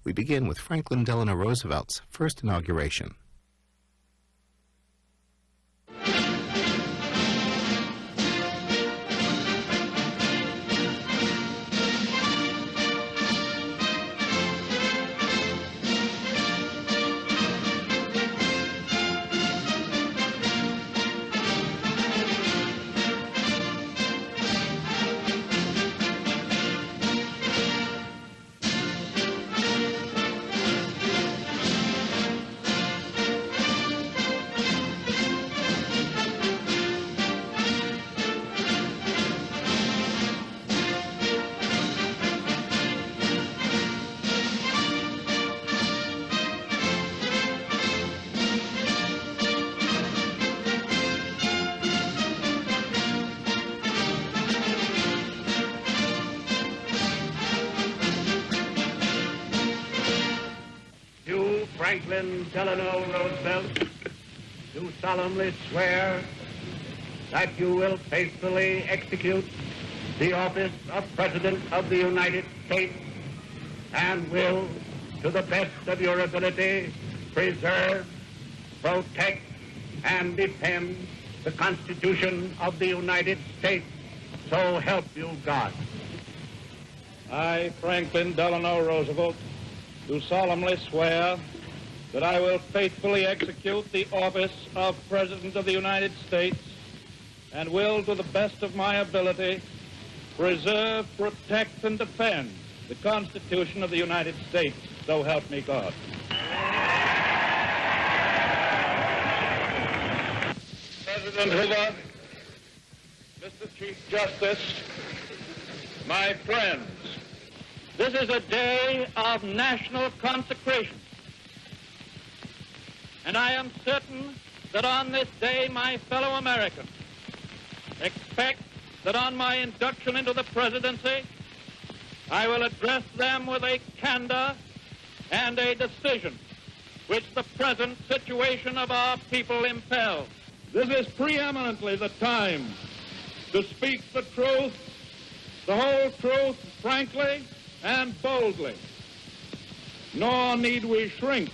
We begin with Franklin Delano Roosevelt's first inauguration. Franklin Delano Roosevelt, do solemnly swear that you will faithfully execute the office of President of the United States and will, to the best of your ability, preserve, protect, and defend the Constitution of the United States. So help you God. I, Franklin Delano Roosevelt, do solemnly swear that I will faithfully execute the office of President of the United States and will, to the best of my ability, preserve, protect, and defend the Constitution of the United States. So help me God. President Hoover, Mr. Chief Justice, my friends, this is a day of national consecration. And I am certain that on this day, my fellow Americans expect that on my induction into the presidency, I will address them with a candor and a decision which the present situation of our people impels. This is preeminently the time to speak the truth, the whole truth, frankly and boldly. Nor need we shrink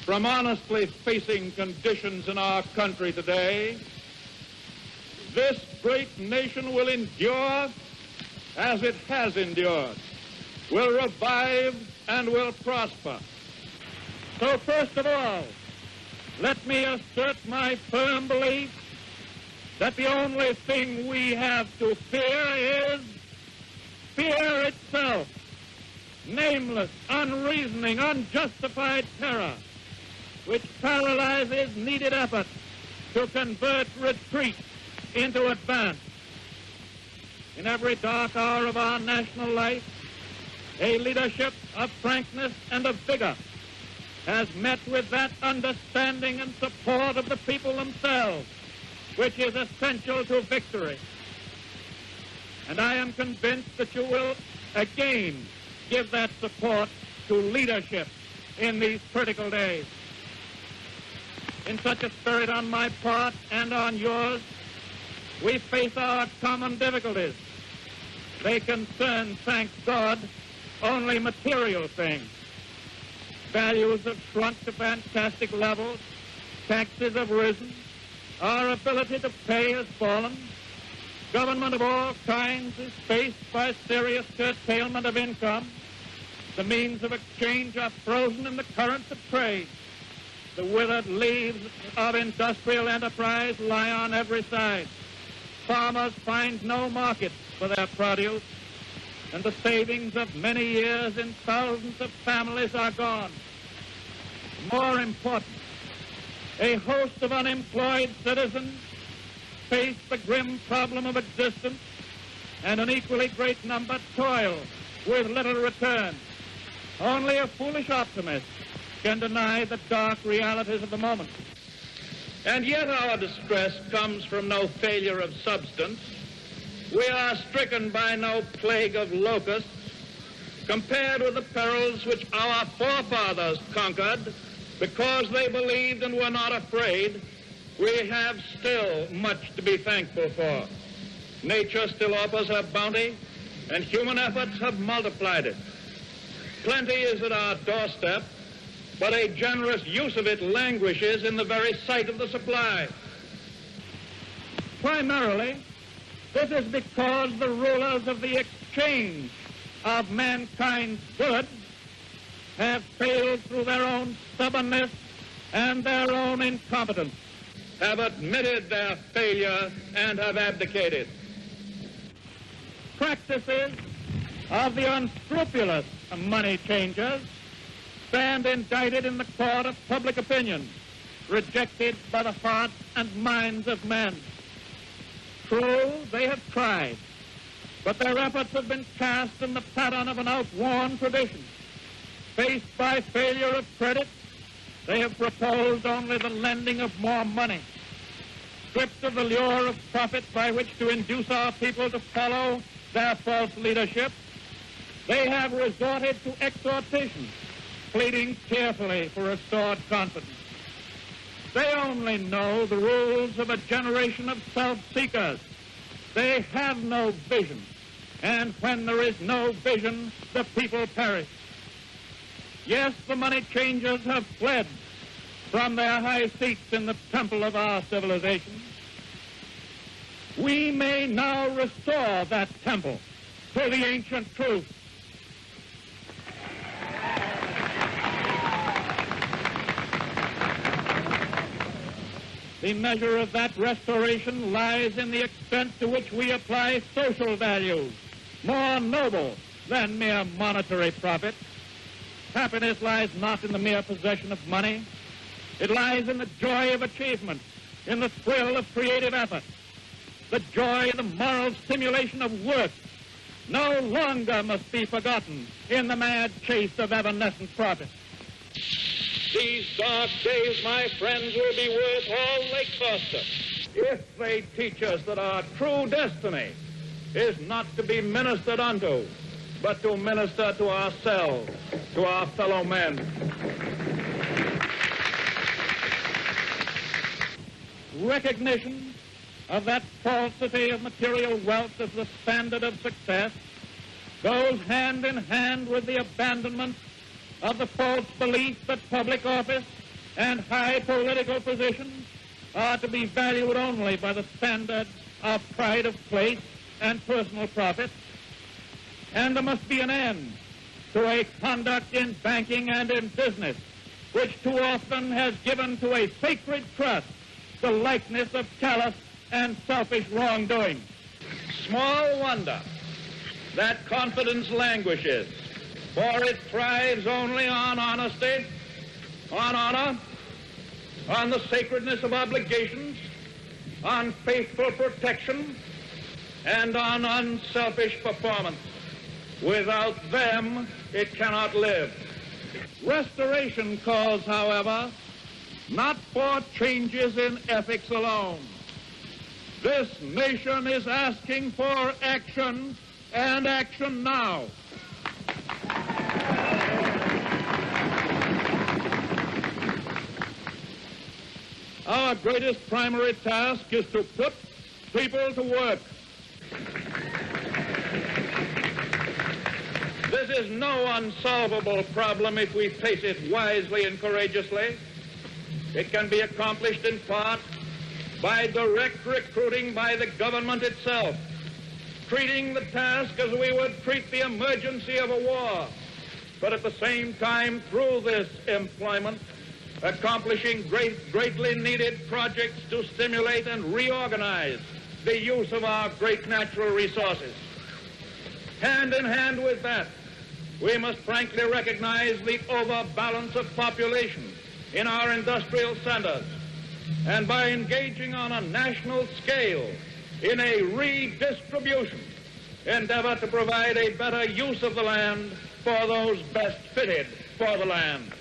from honestly facing conditions in our country today. This great nation will endure as it has endured, will revive and will prosper. So first of all, let me assert my firm belief that the only thing we have to fear is fear itself, nameless, unreasoning, unjustified terror, which paralyzes needed effort to convert retreat into advance. In every dark hour of our national life, a leadership of frankness and of vigor has met with that understanding and support of the people themselves, which is essential to victory. And I am convinced that you will again give that support to leadership in these critical days. In such a spirit on my part and on yours, we face our common difficulties. They concern, thank God, only material things. Values have shrunk to fantastic levels, taxes have risen, our ability to pay has fallen, government of all kinds is faced by serious curtailment of income, the means of exchange are frozen in the currents of trade, the withered leaves of industrial enterprise lie on every side. Farmers find no market for their produce, and the savings of many years in thousands of families are gone. More important, a host of unemployed citizens face the grim problem of existence, and an equally great number toil with little return. Only a foolish optimist can deny the dark realities of the moment. And yet our distress comes from no failure of substance. We are stricken by no plague of locusts. Compared with the perils which our forefathers conquered because they believed and were not afraid, we have still much to be thankful for. Nature still offers her bounty, and human efforts have multiplied it. Plenty is at our doorstep, but a generous use of it languishes in the very sight of the supply. Primarily, this is because the rulers of the exchange of mankind's goods have failed through their own stubbornness and their own incompetence, have admitted their failure and have abdicated. Practices of the unscrupulous money changers stand indicted in the court of public opinion, rejected by the hearts and minds of men. True, they have tried, but their efforts have been cast in the pattern of an outworn tradition. Faced by failure of credit, they have proposed only the lending of more money. Stripped of the lure of profit by which to induce our people to follow their false leadership, they have resorted to exhortation, pleading tearfully for restored confidence. They only know the rules of a generation of self-seekers. They have no vision, and when there is no vision, the people perish. Yes, the money changers have fled from their high seats in the temple of our civilization. We may now restore that temple to the ancient truth. The measure of that restoration lies in the extent to which we apply social values, more noble than mere monetary profit. Happiness lies not in the mere possession of money. It lies in the joy of achievement, in the thrill of creative effort. The joy and the moral stimulation of work no longer must be forgotten in the mad chase of evanescent profit. These dark days, my friends, will be worth all they cost us if they teach us that our true destiny is not to be ministered unto, but to minister to ourselves, to our fellow men. Recognition of that falsity of material wealth as the standard of success goes hand in hand with the abandonment of the false belief that public office and high political positions are to be valued only by the standard of pride of place and personal profit. And there must be an end to a conduct in banking and in business which too often has given to a sacred trust the likeness of callous and selfish wrongdoing. Small wonder that confidence languishes, for it thrives only on honesty, on honor, on the sacredness of obligations, on faithful protection, and on unselfish performance. Without them, it cannot live. Restoration calls, however, not for changes in ethics alone. This nation is asking for action, and action now. Our greatest primary task is to put people to work. This is no unsolvable problem if we face it wisely and courageously. It can be accomplished in part by direct recruiting by the government itself, treating the task as we would treat the emergency of a war, but at the same time, through this employment, accomplishing greatly needed projects to stimulate and reorganize the use of our great natural resources. Hand in hand with that, we must frankly recognize the overbalance of population in our industrial centers, and by engaging on a national scale in a redistribution, endeavor to provide a better use of the land for those best fitted for the land.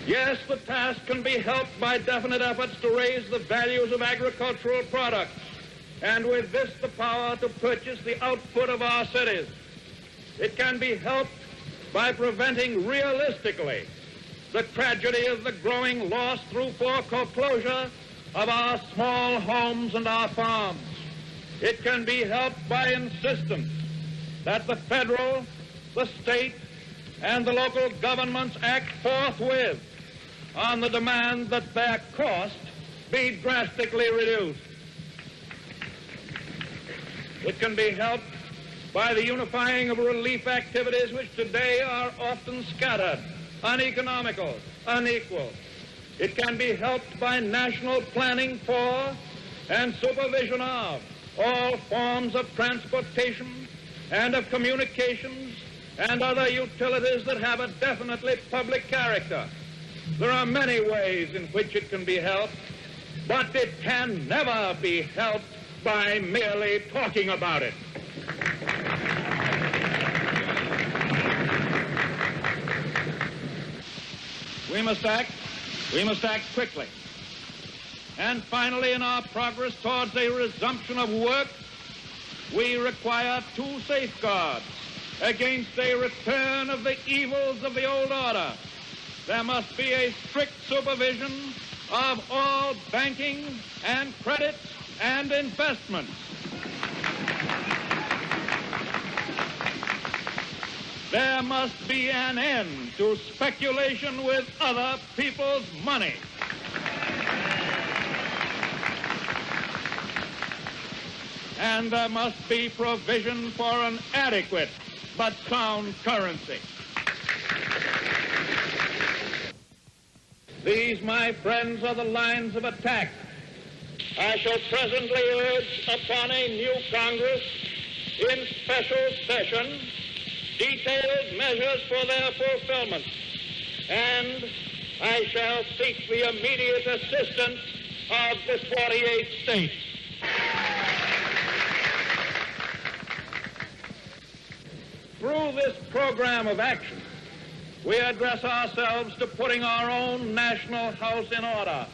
Yes, the task can be helped by definite efforts to raise the values of agricultural products, and with this the power to purchase the output of our cities. It can be helped by preventing realistically the tragedy of the growing loss through foreclosure of our small homes and our farms. It can be helped by insistence that the federal, the state, and the local governments act forthwith on the demand that their cost be drastically reduced. It can be helped by the unifying of relief activities which today are often scattered, uneconomical, unequal. It can be helped by national planning for and supervision of all forms of transportation and of communications and other utilities that have a definitely public character. There are many ways in which it can be helped, but it can never be helped by merely talking about it. We must act quickly. And finally, in our progress towards a resumption of work, we require two safeguards against a return of the evils of the old order. There must be a strict supervision of all banking and credit and investments. There must be an end to speculation with other people's money. And there must be provision for an adequate but sound currency. These, my friends, are the lines of attack I shall presently urge upon a new Congress in special session detailed measures for their fulfillment, and I shall seek the immediate assistance of the 48 states. Through this program of action, we address ourselves to putting our own national house in order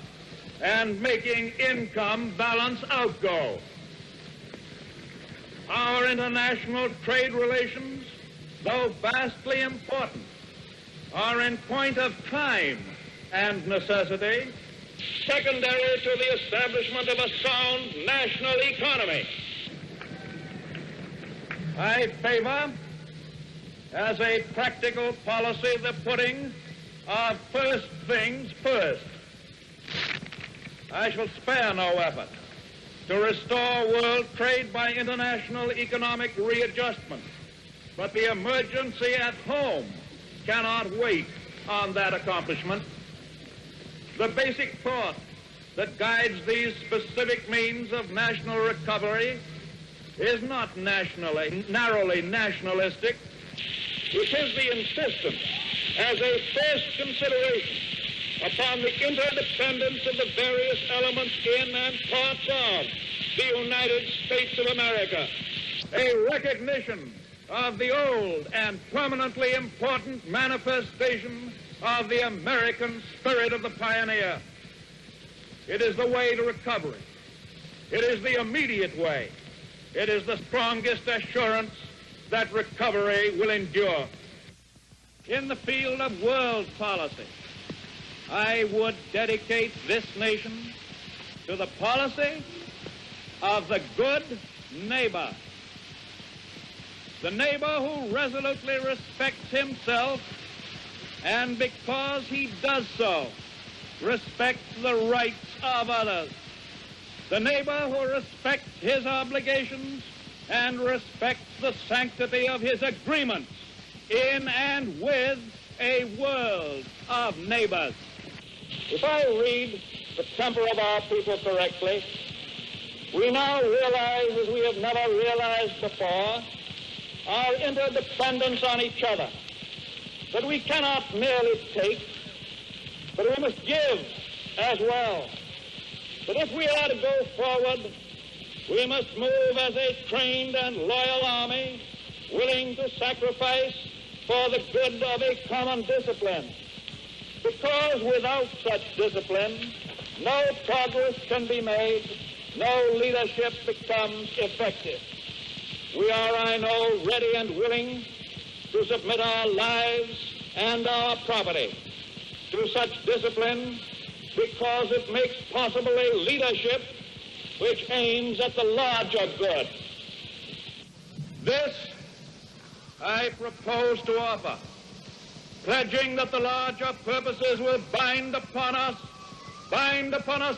and making income balance outgo. Our international trade relations, though vastly important, are in point of time and necessity secondary to the establishment of a sound national economy. I favor, as a practical policy, the putting of first things first. I shall spare no effort to restore world trade by international economic readjustment, but the emergency at home cannot wait on that accomplishment. The basic thought that guides these specific means of national recovery is not narrowly nationalistic. It is the insistence as a first consideration upon the interdependence of the various elements in and parts of the United States of America, a recognition of the old and permanently important manifestation of the American spirit of the pioneer. It is the way to recovery. It is the immediate way. It is the strongest assurance that recovery will endure. In the field of world policy, I would dedicate this nation to the policy of the good neighbor. The neighbor who resolutely respects himself and, because he does so, respects the rights of others. The neighbor who respects his obligations and respects the sanctity of his agreements in and with a world of neighbors. If I read the temper of our people correctly, we now realize, as we have never realized before, our interdependence on each other, that we cannot merely take, but we must give as well. That if we are to go forward, we must move as a trained and loyal army, willing to sacrifice for the good of a common discipline. Because without such discipline, no progress can be made, no leadership becomes effective. We are, I know, ready and willing to submit our lives and our property to such discipline because it makes possible a leadership which aims at the larger good. This I propose to offer, pledging that the larger purposes will bind upon us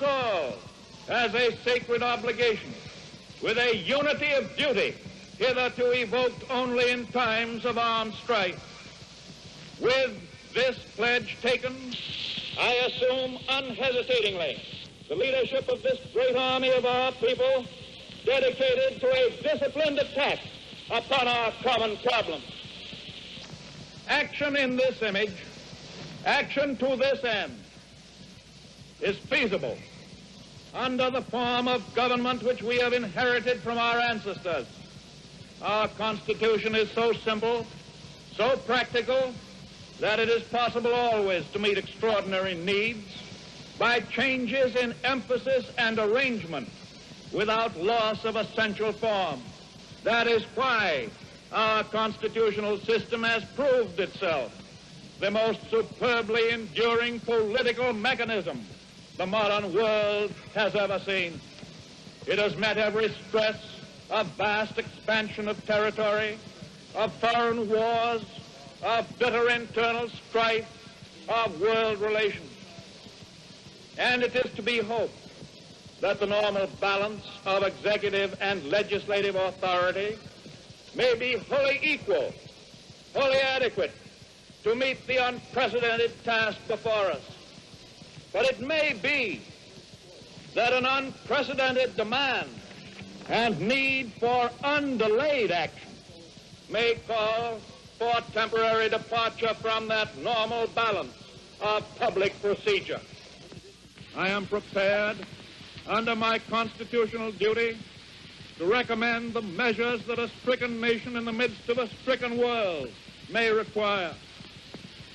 all, as a sacred obligation, with a unity of duty hitherto evoked only in times of armed strife. With this pledge taken, I assume unhesitatingly the leadership of this great army of our people, dedicated to a disciplined attack upon our common problems. Action in this image, action to this end, is feasible under the form of government which we have inherited from our ancestors. Our Constitution is so simple, so practical, that it is possible always to meet extraordinary needs by changes in emphasis and arrangement without loss of essential form. That is why our constitutional system has proved itself the most superbly enduring political mechanism the modern world has ever seen. It has met every stress of vast expansion of territory, of foreign wars, of bitter internal strife, of world relations. And it is to be hoped that the normal balance of executive and legislative authority may be wholly equal, wholly adequate to meet the unprecedented task before us. But it may be that an unprecedented demand and need for undelayed action may call for temporary departure from that normal balance of public procedure. I am prepared, under my constitutional duty, to recommend the measures that a stricken nation in the midst of a stricken world may require.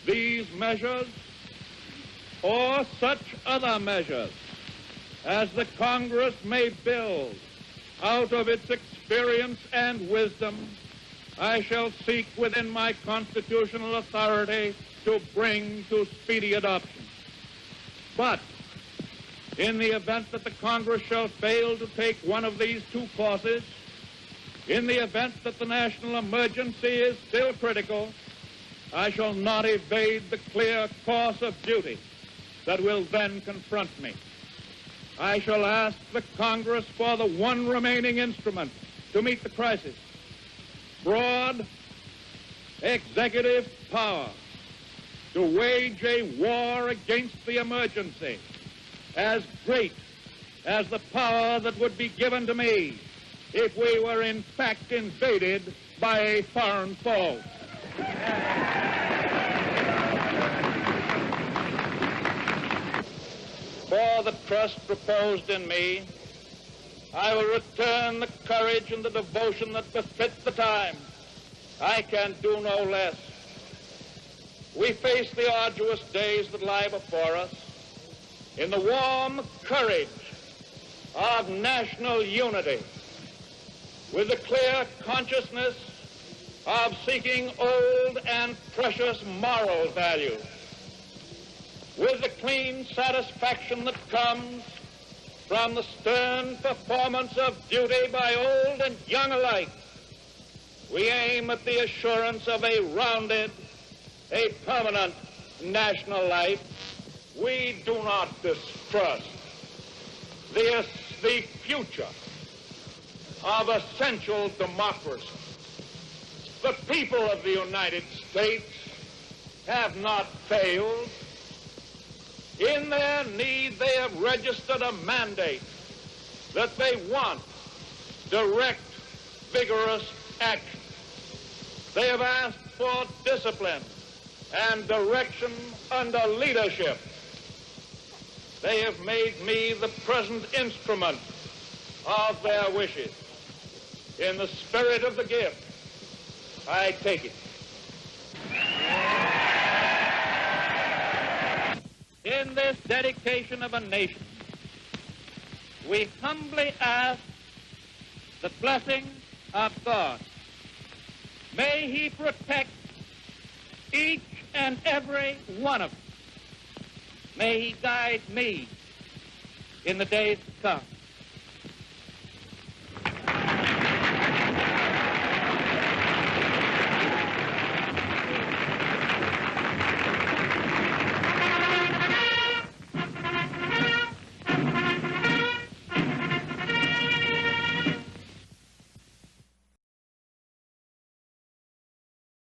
These measures, or such other measures as the Congress may build out of its experience and wisdom, I shall seek within my constitutional authority to bring to speedy adoption. But in the event that the Congress shall fail to take one of these two courses, in the event that the national emergency is still critical, I shall not evade the clear course of duty that will then confront me. I shall ask the Congress for the one remaining instrument to meet the crisis: broad executive power to wage a war against the emergency as great as the power that would be given to me if we were in fact invaded by a foreign foe. For the trust reposed in me, I will return the courage and the devotion that befit the time. I can do no less. We face the arduous days that lie before us in the warm courage of national unity, with the clear consciousness of seeking old and precious moral values, with the clean satisfaction that comes from the stern performance of duty by old and young alike. We aim at the assurance of a rounded, a permanent national life. We do not distrust the future of essential democracy. The people of the United States have not failed. In their need, they have registered a mandate that they want direct, vigorous action. They have asked for discipline and direction under leadership. They have made me the present instrument of their wishes. In the spirit of the gift, I take it. In this dedication of a nation, we humbly ask the blessing of God. May He protect each and every one of us. May He guide me in the days to come.